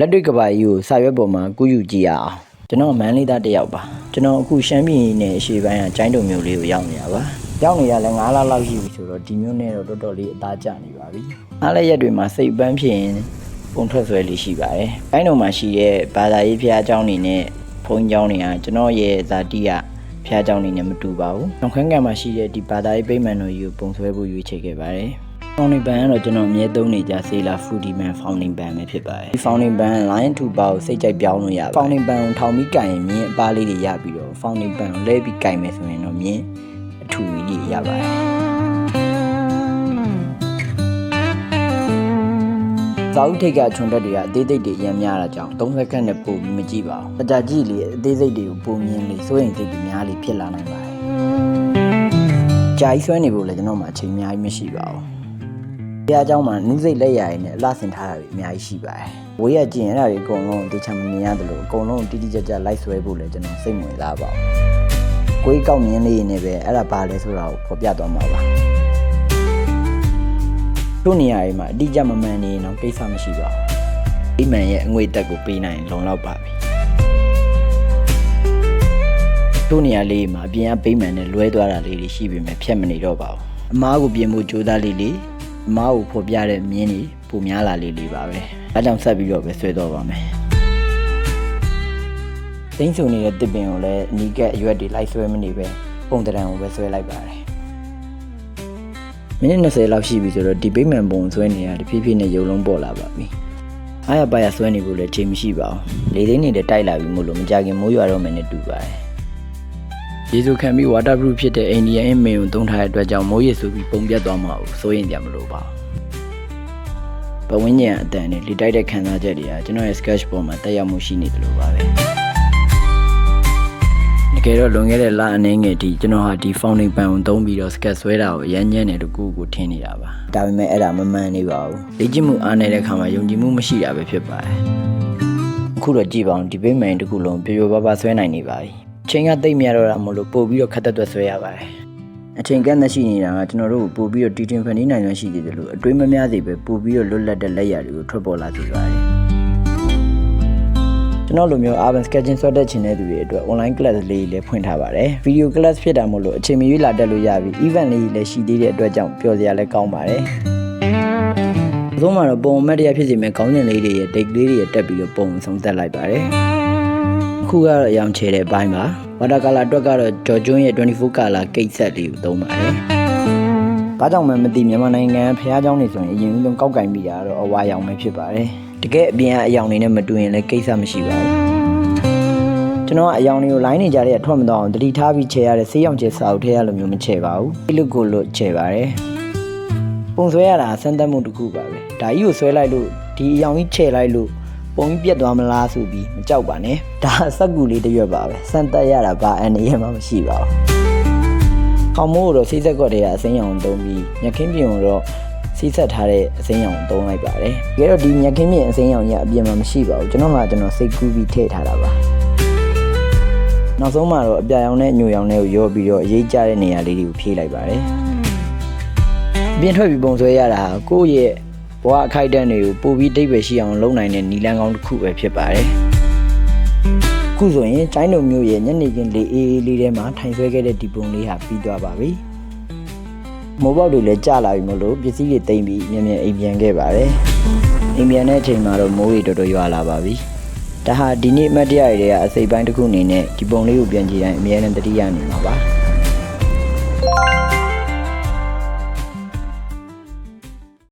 လက်တွေ့ကဘာကြီးကိုစာရွက်ပေါ်မှာကူးယူကြည့်ရအောင်ကျွန်တော်မန်းလေးသားတစ်ယောက်ပါကျွန်တော်အခုရှမ်းပြည်နယ်အရှေ့ပိုင်းကကျိုင်းတုံမြို့လေးကိုရောက်နေတာပါရောက်နေရလဲ9လလောက်ရှိပြီဆိုတော့ဒီမြို့နဲ့တော့တော်တော်လေးအသားကျနေပါပြီအားလည်းရက်တွေမှာစိတ်ပန်းဖြစ်ရင်ပုံထွက်ဆွဲလေးရှိပါတယ်ကျိုင်းတုံမှာရှိတဲ့ဘာသာရေးဖျားเจ้าနေနဲ့ဘုန်းကြီးเจ้าတွေကကျွန်တော်ရဲ့ဇာတိကဖျားเจ้าနေနဲ့မတူပါဘူးနောက်ခန်းကန်မှာရှိတဲ့ဒီဘာသာရေးပိမှန်တော်ကြီးကိုပုံဆွဲဖို့ရွေးချယ်ခဲ့ပါတယ်Founding Pen ကတော့ကျွန်တော်အမြဲသုံးနေကြ Sailor Fruity Man Founding Pen ပဲဖြစ်ပါတယ်ဒီ Founding Pen line to ပါကိုစိတ်ကြိုက်ပြောင်းလို့ရပါတယ် Founding Pen ကိုထောင်ပြီးကင်ရင်မြင်းအပါလေးတွေရပြီးတော့ Founding Pen ကိုလဲပြီးကင်မယ်ဆိုရင်တော့မြင်းအထူကြီးရပါတယ်ဇာတ်ထိတ်ကခြုံတက်တွေကအသေးစိတ်တွေအများများတာကြောင့်3စက္ကန့်နဲ့ပို့ပြီးမကြည့်ပါဘူး။တကြကြည့်လေအသေးစိတ်တွေကိုပုံမြင်လေစိုးရင်စိတ်တွေများလေဖြစ်လာနိုင်ပါတယ်။ကြာကြီးဆွဲနေဖို့လည်းကျွန်တော်မှအချိန်အများကြီးမရှိပါဘူး။တရားကြောင်းမှာနုစိတ်လက်ရည်နဲ့အလှဆင်ထားတာတွေအများကြီးရှိပါတယ်။ဝေးရကြည့်ရင်အဲ့ဒါတွေအကုန်လုံးတေချာမမြင်ရတယ်လို့အကုန်လုံးတိတိကျကျလိုက်ဆွဲဖို့လည်းကျွန်တော်စိတ်ဝင်စားပါဘူး။ကိုယ်ကောက်မြင်နေနေပဲအဲ့ဒါပါလဲဆိုတာကိုဖော်ပြသွားမှာပါ။တို့နေရာတွေမှာအတိအကျမမှန်နေရင်တော့ကိစ္စမရှိပါဘူး။အိမ်မန်ရဲ့အငွေတက်ကိုပေးနိုင်လုံလောက်ပါပြီ။တို့နေရာလေးမှာအပြင်ကပိမှန်နဲ့လွဲသွားတာလေးတွေရှိပေမဲ့ဖြတ်မနေတော့ပါဘူး။အမားကိုပြင်ဖို့ကြိုးစားလေးအမားကိုဖော်ပြတဲ့မြင်းတွေပုံများလာလေးပါပဲ။အဲကြောင့်ဆက်ပြီးတော့ပဲဆွဲတော့ပါမယ်။သိန်းစုံနေတဲ့တစ်ပင်ကိုလည်းအနီးကပ်အရွက်တွေလိုက်ဆွဲမနေပဲပုံတရံကိုပဲဆွဲလိုက်ပါတယ်။မိနစ်20လောက်ရှိပြီဆိုတော့ဒီပိမှန်ပုံဆွဲနေတာတဖြည်းဖြည်းနဲ့ရုပ်လုံးပေါ်လာပါပြီ။အားရပါရဆွဲနေဖို့လည်းချိန်မရှိပါဘူး။လေသိန်းနေတဲ့တိုက်လာပြီမို့လို့မကြခင်မိုးရွာတော့မယ်နဲ့တူပါတယ်။ရေစုခံပြီး waterproof ဖြစ်တဲ့အိန္ဒိယအင်းမင်ကိုသုံးထားတဲ့အတွက်ကြောင့်မိုးရေစုပြီးပုံပြတ်သွားမှာကိုစိုးရင်ကြမလို့ပါ။ပဝင်းကျင်အတန်နဲ့လေတိုက်တဲ့ခံစားချက်တွေကကျွန်တော်ရဲ့ sketch ပေါ်မှာတက်ရောက်မှုရှိနေတယ်လို့ပါပဲ။တကယ်တော့လွန်ခဲ့တဲ့လအနေငယ်ထိကျွန်တော်ဟာဒီ founding pen ကိုသုံးပြီးတော့ sketch ဆွဲတာကိုအရမ်းညံ့တယ်လို့ကိုထင်နေတာပါ။ဒါပေမဲ့အဲ့ဒါမမှန်နေပါဘူး။လေ့ကျင့်မှုအားနေတဲ့ခါမှာယုံကြည်မှုမရှိတာပဲဖြစ်ပါတယ်။အခုတော့ကြည့်ပါအောင်ဒီပိမှန်တစ်ခုလုံးပြပြပပဆွဲနိုင်နေပါပြီ။ချိန်ကတိတ်မြတော့တာမလို့ပို့ပြီးတော့ခက်သက်ဆွဲရပါတယ်။အချိန်ကန့်သက်ရှိနေတာကကျွန်တော်တို့ပို့ပြီးတော့တီတင်ဖန်နေနိုင်ရရှိသေးတယ်လို့အတွေးမများစေပဲပို့ပြီးတော့လွတ်လပ်တဲ့လက်ရာတွေကိုထွက်ပေါ်လာစေပါတယ်။ကျွန်တော်လိုမျိုး urban sketching ဆွဲတတ်ချင်တဲ့သူတွေအတွက် online class လေးလည်းဖွင့်ထားပါတယ်။ video class ဖြစ်တာမို့လို့အချိန်မရွေးလာတက်လို့ရပြီ event လေးလည်းရှိသေးတဲ့အတွက်ကြောင့်ပျော်စရာလည်းကောင်းပါတယ်။အဆုံးမှာတော့ပုံအမတ်တရားဖြစ်စီမဲ့ခေါင်းစဉ်လေးတွေရဲ့ date လေးတွေတက်ပြီးတော့ပုံဆုံးသက်လိုက်ပါတယ်။အခုကတော့အရောင်ချဲတဲ့အပိုင်းပါ။ watercolor အတွက်ကတော့ဂျော်ကျွန်းရဲ့24 color ကိတ်ဆက်လေးကိုသုံးပါတယ်။ဘာကြောင့်မှမသိမြန်မာနိုင်ငံဖျားเจ้าနေဆိုရင်အရင်ဆုံးကောက်ကင်မိတာတော့အဝါရောင်ပဲဖြစ်ပါတယ်။တကယ်အပြင်ကအယောင်တွေနဲ့မတူရင်လည်းကိစ္စမရှိပါဘူးကျွန်တော်ကအယောင်တွေကို line နေကြတဲ့ထွက်မသွားအောင်တတိထားပြီးချဲရတဲ့ဆေးရောင်ချဲစာအုပ်ထဲရလို့မျိုးမချဲပါဘူးဒီလိုကိုလို့ချဲပါတယ်ပုံဆွဲရတာစမ်းသပ်မှုတစ်ခုပါပဲဒါကြီးကိုဆွဲလိုက်လို့ဒီအယောင်ကြီးချဲလိုက်လို့ပုံကြီးပြတ်သွားမလားဆိုပြီးမကြောက်ပါနဲ့ဒါစက်ကူလေးတစ်ရွက်ပါပဲစမ်းသပ်ရတာဘာအန်ရမှမရှိပါဘူးခေါင်းမိုးတော့ဆေးဆက်ကွက်တွေကအစိမ်းရောင်သုံးပြီးညခင်းပြင်တော့စီးဆက်ထားတဲ့အစိမ်းရောင်သုံးလိုက်ပါတယ်။တကယ်တော့ဒီမြက်ခင်းမြင့်အစိမ်းရောင်ကြီးအပြင်မှာမရှိပါဘူး။ကျွန်တော်စိတ်ကူးပြီးထည့်ထားတာပါ။နောက်ဆုံးမှာတော့အပြာရောင်နဲ့ညိုရောင်နဲ့ကိုရောပြီးတော့အရေးကြတဲ့နေရာလေးတွေကိုဖြည့်လိုက်ပါတယ်။ပြင်ထွက်ပြီးပုံဆွဲရတာကိုယ့်ရဲ့ဘဝအခိုက်အတန့်တွေကိုပို့ပြီးတိတ်ပဲရှိအောင်လုပ်နိုင်တဲ့နီလန်းကောင်းတစ်ခုပဲဖြစ်ပါတယ်။ခုဆိုရင်ကျိုင်းတုံမျိုးရဲ့ညနေခင်းလေးအေးအေးလေးထဲမှာထိုင်ဆွဲခဲ့တဲ့ဒီပုံလေးဟာပြီးသွားပါပြီ။မိုးပေါက်တွေလည်းကျလာပြီမလို့ပစ္စည်းတွေတိမ့်ပြီးမြင်အိမ်ပြန်ခဲ့ပါတယ်အိမ်ပြန်တဲ့အချိန်မှာတော့မိုးတွေတော်တော်ရွာလာပါပြီဒါဟာဒီနေ့အမတ်တရားတွေကအစိပ်ပိုင်းတစ်ခုအနေနဲ့ဒီပုံလေးကိုပြန်ကြည့်တိုင်းအမြဲတမ်းသတိရနေမှာပါ